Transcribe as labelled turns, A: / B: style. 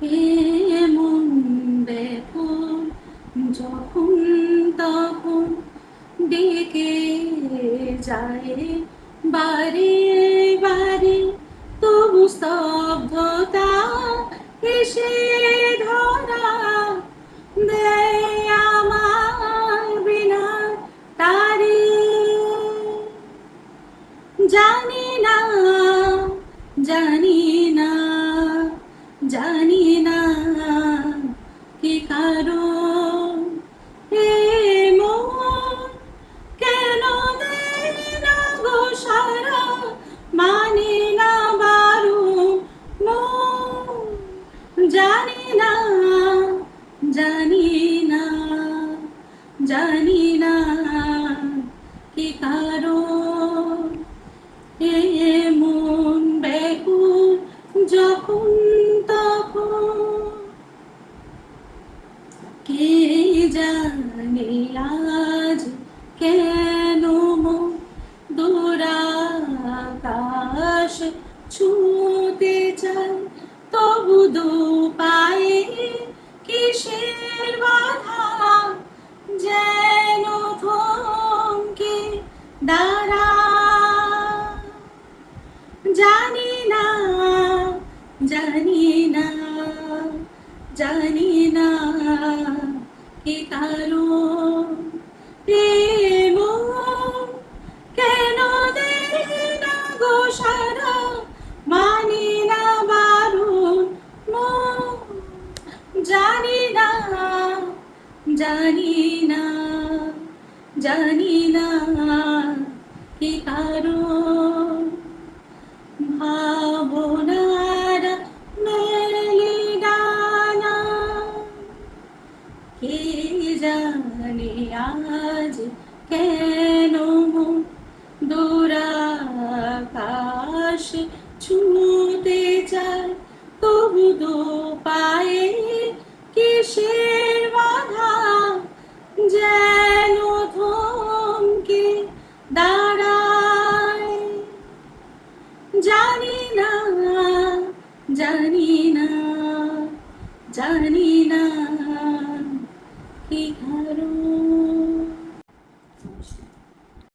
A: এমন ব্যাকুল যখন তখন ডেকে যায় বারে বারে, তবু স্তব্ধতা এসে ধরা দেয় আমার বিনা তারে। জানি না, জানি না, জানি না কি কারণ এমন, কেন দেয় না গো সারা, মানে না বারণ মন। জানি না, জানি না, জানি না কি কারণ এমন ব্যাকুল যখন তখন। কে জানে আজ কেন মন দূরাকাশ ছুঁতে চায়, তবু দু পায়ে কিসের বাধা, যেন থমকে দাঁড়ায়। জানি না, জানি না, জানি না কি কারণ এমন, কেন দেয় না গো সারা, মানে না বারণ মন। জানি না, জানি না, জানি না কি কারণ ভাবনার মেলে ডানা। কে জানে আজ কেন মন দূরাকাশ ছুঁতে চায়, তবু দু পায়ে কিসের বাধা, যেন থমকে দাঁড়ায়। জানি না, জানি না, জানি না কি কারণ।